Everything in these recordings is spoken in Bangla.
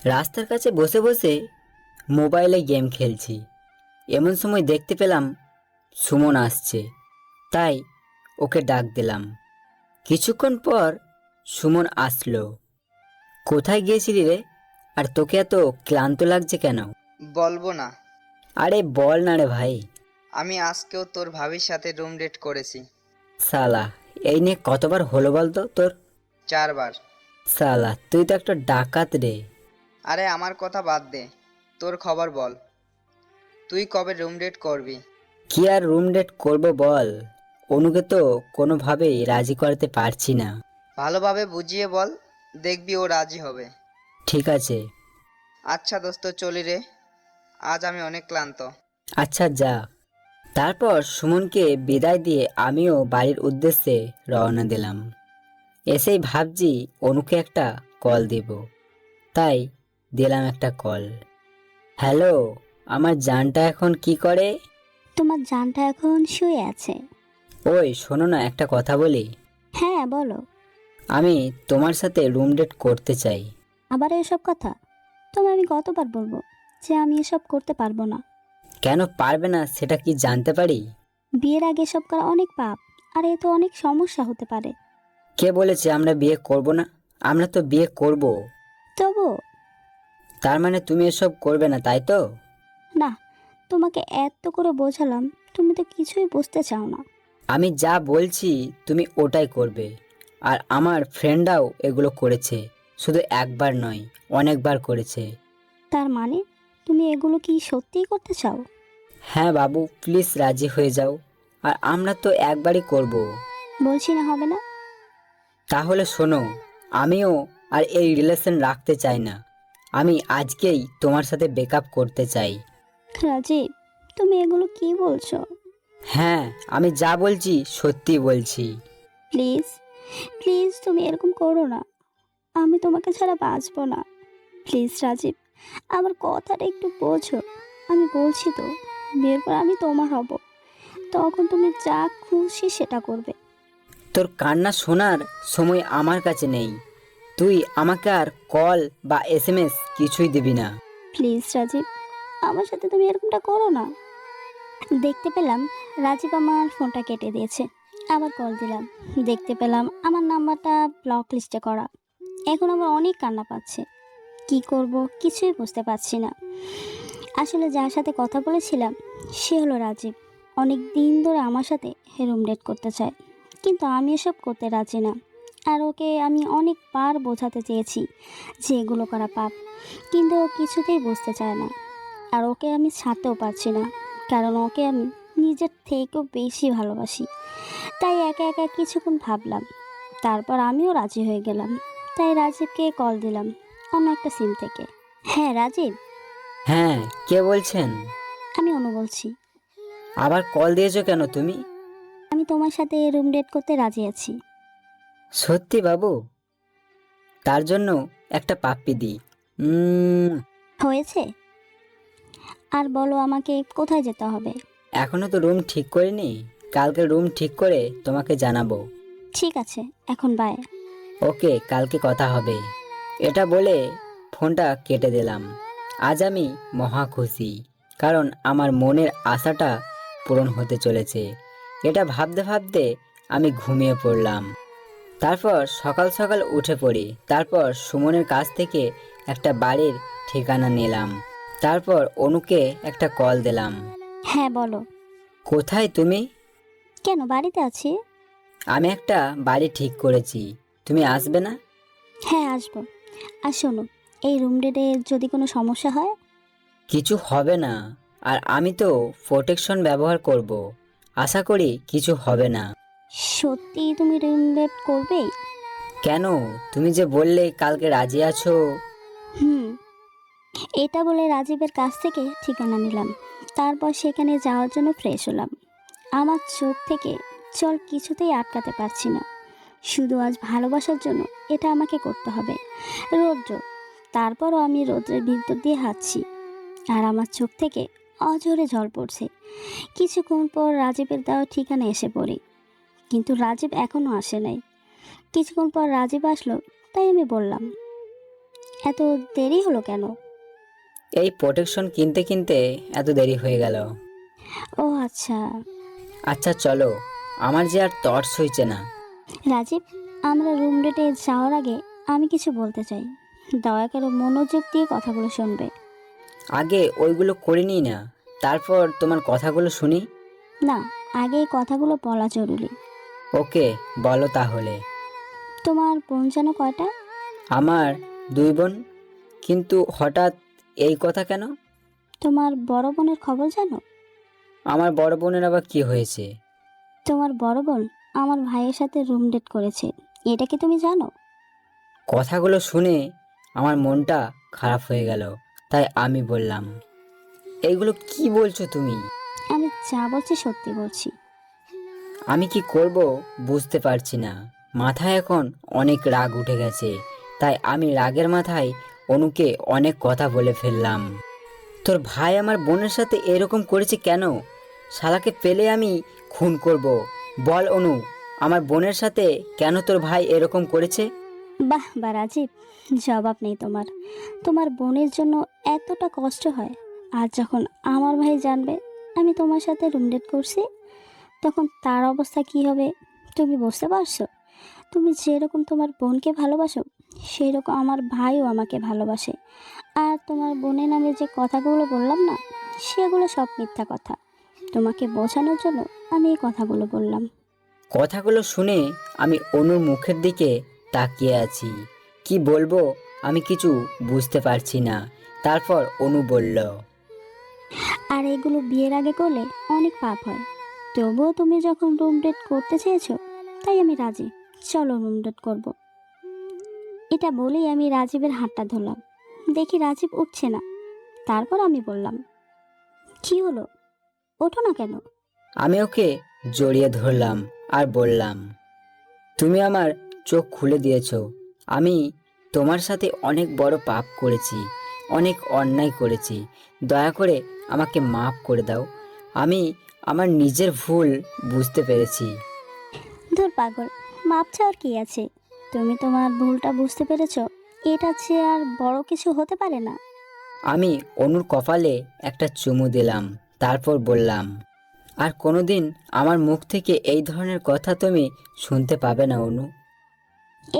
রাস্তার কাছে বসে বসে মোবাইলে গেম খেলছি। এমন সময় দেখতে পেলাম সুমন আসছে, তাই ওকে ডাক দিলাম। কিছুক্ষণ পর সুমন আসলো। কোথায় গিয়েছিলি রে? আর তোকে এত ক্লান্ত লাগছে কেন? বলবো না। আরে বল না রে ভাই। আমি আজকেও তোর ভাবির সাথে রুম ডেট করেছি। সালা, এই নিয়ে কতবার হলো বলতো তোর? 4 বার। সালা, তুই তো একটা ডাকাত রে। আরে আমার কথা বাদ দে, তোর খবর বল। তুই কবে রুম ডেট করবি? কি আর রুম ডেট করবো বল? অনুকে তো কোনোভাবেই রাজি করাতে পারছি না। ভালোভাবে বুঝিয়ে বল, দেখবি ও রাজি হবে। ঠিক আছে। আচ্ছা দোস্ত, চলি রে, আজ আমি অনেক ক্লান্ত। আচ্ছা যা। তারপর সুমনকে বিদায় দিয়ে আমিও বাড়ির উদ্দেশ্যে রওনা দিলাম। এসেই ভাবছি অনুকে একটা কল দিব, তাই দিলাম একটা কল। হ্যালো, আমার জানটা এখন কি করে? তোমার জানটা এখন শুয়ে আছে। ওই শোনো না, একটা কথা বলি। হ্যাঁ বলো। আমি তোমার সাথে রুম ডেট করতে চাই। আবার এসব কথা? তোমায় আমি কতবার বলবো যে আমি এসব করতে পারবো না। কেন পারবে না সেটা কি জানতে পারি? বিয়ের আগে এসব করা অনেক পাপ, আর এ তো অনেক সমস্যা হতে পারে। কে বলেছে আমরা বিয়ে করব না? আমরা তো বিয়ে করব। তবু তার মানে তুমি এসব করবে না, তাই তো? না, তোমাকে এত করে বোঝালাম, তুমি তো কিছুই বুঝতে চাও না। আমি যা বলছি তুমি ওটাই করবে। আর আমার ফ্রেন্ডরাও এগুলো করেছে, শুধু একবার নয়, অনেকবার করেছে। তার মানে তুমি এগুলো কি সত্যিই করতে চাও? হ্যাঁ বাবু, প্লিজ রাজি হয়ে যাও। আর আমরা তো একবারই করব। বলছি না হবে না। তাহলে শোনো, আমিও আর এই রিলেশন রাখতে চাই না। আমি আজকেই তোমার সাথে ব্রেকআপ করতে চাই। রাজীব, তুমি এগুলো কি বলছো? হ্যাঁ, আমি যা বলছি সত্যি বলছি। প্লিজ, প্লিজ তুমি এরকম করো না। আমি তোমাকে ছাড়া বাঁচবো না। প্লিজ রাজীব, আমার কথাটা একটু বোঝো। আমি বলছি তো, বিয়ের পর আমি তোমার হব, তখন তুমি যা খুশি সেটা করবে। তোর কান্না শোনার সময় আমার কাছে নেই। তুই আমাকে আর কল বা এসএমএস কিছুই দিবি না। প্লিজ রাজীব, আমার সাথে তুমি এরকমটা করো না। দেখতে পেলাম রাজীব আমার ফোনটা কেটে দিয়েছে। আবার কল দিলাম, দেখতে পেলাম আমার নাম্বারটা ব্লক লিস্টে করা। এখন আমার অনেক কান্না পাচ্ছে। কি করব কিছুই বুঝতে পারছি না। আসলে যার সাথে কথা বলেছিলাম সে হলো রাজীব। অনেক দিন ধরে আমার সাথে রুম ডেট করতে চায়, কিন্তু আমি এসব করতে রাজি না। আর ওকে আমি অনেকবার বোঝাতে চেয়েছি যে এগুলো করা পাপ, কিন্তু ও কিছুতেই বুঝতে চায় না। আর ওকে আমি ছাড়তেও পারছি না, কারণ ওকে আমি নিজের থেকেও বেশি ভালোবাসি। তাই একা একা কিছুক্ষণ ভাবলাম, তারপর আমিও রাজি হয়ে গেলাম। তাই রাজীবকে কল দিলাম অন্য একটা সিম থেকে। হ্যাঁ রাজীব, হ্যাঁ, কে বলছেন? আমি অনু বলছি। আবার কল দিয়েছো কেন তুমি? আমি তোমার সাথে রুম ডেট করতে রাজি আছি। সত্যি বাবু? তার জন্য একটা পাপ্পি দিই। হয়েছে, আর বলো আমাকে কোথায় যেতে হবে? এখনো তো রুম ঠিক করিনি। কালকে রুম ঠিক করে তোমাকে জানাবো। ঠিক আছে, এখন বাই। ওকে, কালকে কথা হবে। এটা বলে ফোনটা কেটে দিলাম। আজ আমি মহা খুশি, কারণ আমার মনের আশাটা পূরণ হতে চলেছে। এটা ভাবতে ভাবতে আমি ঘুমিয়ে পড়লাম। তারপর সকাল সকাল উঠে পড়ি। তারপর সুমনের কাছ থেকে একটা বাড়ির ঠিকানা নিলাম। তারপর অনুকে একটা কল দিলাম। হ্যাঁ বলো। কোথায় তুমি? কেন, বাড়িতে আছি। আমি একটা বাড়ি ঠিক করেছি, তুমি আসবে না? হ্যাঁ আসবো। আর শোনো, এই রুম ডেটে যদি কোনো সমস্যা হয়? কিছু হবে না। আর আমি তো প্রোটেকশন ব্যবহার করব। আশা করি কিছু হবে না। সত্যি তুমি রুম ডেট করবেই? কেন, তুমি যে বললে কালকে রাজি আছো। হুম। এটা বলে রাজীবের কাছ থেকে ঠিকানা নিলাম। তারপর সেখানে যাওয়ার জন্য ফ্রেশ হলাম। আমার চোখ থেকে জল কিছুতেই আটকাতে পারছি না। শুধু আজ ভালোবাসার জন্য এটা আমাকে করতে হবে। রৌদ্র, তারপরও আমি রৌদ্রের ভিতর দিয়ে হাঁটছি, আর আমার চোখ থেকে অঝরে জল পড়ছে। কিছুক্ষণ পর রাজীবের দেওয়া ঠিকানা এসে পড়ি, কিন্তু রাজীব এখনও আসে নাই। কিছুক্ষণ পর রাজীব আসলো, তাই আমি বললাম, এত দেরি হলো কেন? এই প্রোটেকশন কিনতে কিনতে এত দেরি হয়ে গেল। ও আচ্ছা। আচ্ছা চলো, আমার যে আর তর্স হইছে না। রাজীব, আমরা রুম ডেটে যাওয়ার আগে আমি কিছু বলতে চাই। দয়া করে মনোযোগ দিয়ে কথাগুলো শুনবে। আগে ওইগুলো করিনি না, তারপর তোমার কথাগুলো শুনি। না, আগে এই কথাগুলো বলা জরুরি। ওকে, বলো তাহলে। তোমার বোন যেন কয়টা? আমার 2 বোন। কিন্তু হঠাৎ এই কথা কেন? তোমার বড় বোনের খবর জানো? আমার বড় বোনের আবার কি হয়েছে? তোমার বড় বোন আমার ভাইয়ের সাথে রুম ডেট করেছে, এটা কি তুমি জানো? কথাগুলো শুনে আমার মনটা খারাপ হয়ে গেল। তাই আমি বললাম, এইগুলো কি বলছো তুমি? আমি যা বলছি সত্যি বলছি। আমি কি করব বুঝতে পারছি না। মাথায় এখন অনেক রাগ উঠে গেছে। তাই আমি রাগের মাথায় অনুকে অনেক কথা বলে ফেললাম। তোর ভাই আমার বোনের সাথে এরকম করেছে কেন? শালাকে পেলে আমি খুন করব। বল অনু, আমার বোনের সাথে কেন তোর ভাই এরকম করেছে? বাহ বা রাজীব, জবাব নেই তোমার। তোমার বোনের জন্য এতটা কষ্ট হয়, আর যখন আমার ভাই জানবে আমি তোমার সাথে রুম ডেট করছি, তখন তার অবস্থা কি হবে তুমি বুঝতে পারছো? তুমি যেরকম তোমার বোনকে ভালোবাসো, সেই রকম আমার ভাইও আমাকে ভালোবাসে। আর তোমার বোনের নামে যে কথাগুলো বললাম না, সেগুলো সব মিথ্যা কথা। তোমাকে বোঝানোর জন্য আমি এই কথাগুলো বললাম। কথাগুলো শুনে আমি অনুর মুখের দিকে তাকিয়ে আছি। কি বলবো আমি কিছু বুঝতে পারছি না। তারপর অনু বলল, আর এগুলো বিয়ের আগে করলে অনেক পাপ হয়। তবুও তুমি যখন রুম ডেট করতে চেয়েছো, তাই আমি রাজি। চলো রুম ডেট করবো। এটা বলেই আমি রাজীবের হাতটা ধরলাম। দেখি রাজীব উঠছে না। তারপর আমি বললাম, কি হলো, ওঠো না কেন? আমি ওকে জড়িয়ে ধরলাম আর বললাম, তুমি আমার চোখ খুলে দিয়েছো। আমি তোমার সাথে অনেক বড় পাপ করেছি, অনেক অন্যায় করেছি। দয়া করে আমাকে মাফ করে দাও। আমি আমার নিজের ভুল বুঝতে পেরেছি। ধুর পাগল, মাপ চাওয়ার কি আছে? তুমি তোমার ভুলটা বুঝতে পেরেছো, এটা চেয়ে আর বড় কিছু হতে পারে না। আমি অনুর কপালে একটা চুমু দিলাম। তারপর বললাম, আর কোনোদিন আমার মুখ থেকে এই ধরনের কথা তুমি শুনতে পাবে না অনু।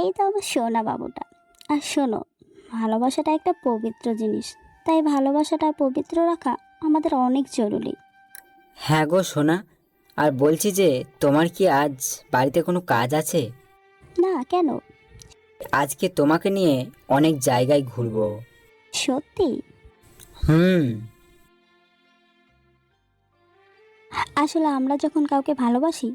এই তো আমার সোনা বাবুটা। আর শোনো, ভালোবাসাটা একটা পবিত্র জিনিস, তাই ভালোবাসাটা পবিত্র রাখা আমাদের অনেক জরুরি। হ্যাঁ গো সোনা, আর বলছি যে তোমার কি আজ বাড়িতে কোনো কাজ আছে? না, কেন? আজকে তোমাকে নিয়ে অনেক জায়গায় ঘুরবো। সত্যি? হুম। আসলে আমরা যখন কাউকে ভালোবাসি,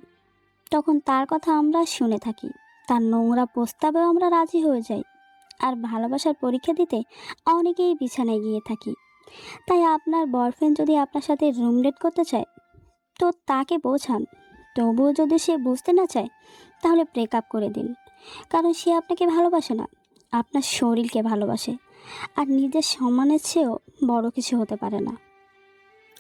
তখন তার কথা আমরা শুনে থাকি, তার নোংরা প্রস্তাবেও আমরা রাজি হয়ে যাই। আর ভালোবাসার পরীক্ষা দিতে অনেকেই বিছানায় গিয়ে থাকি। তাই আপনার বয়ফ্রেন্ড যদি আপনার সাথে রুম ডেট করতে চায়, তো তাকে বোঝান। তবুও যদি সে বুঝতে না চায়, তাহলে ব্রেকআপ করে দিন। কারণ সে আপনাকে ভালোবাসে না, আপনার শরীরকে ভালোবাসে। আর নিজের সম্মানের চেয়েও বড় কিছু হতে পারে না।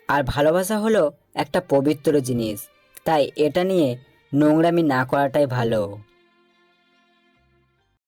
আর ভালোবাসা হলো একটা পবিত্র জিনিস, তাই এটা নিয়ে নোংরামি না করাটাই ভালো।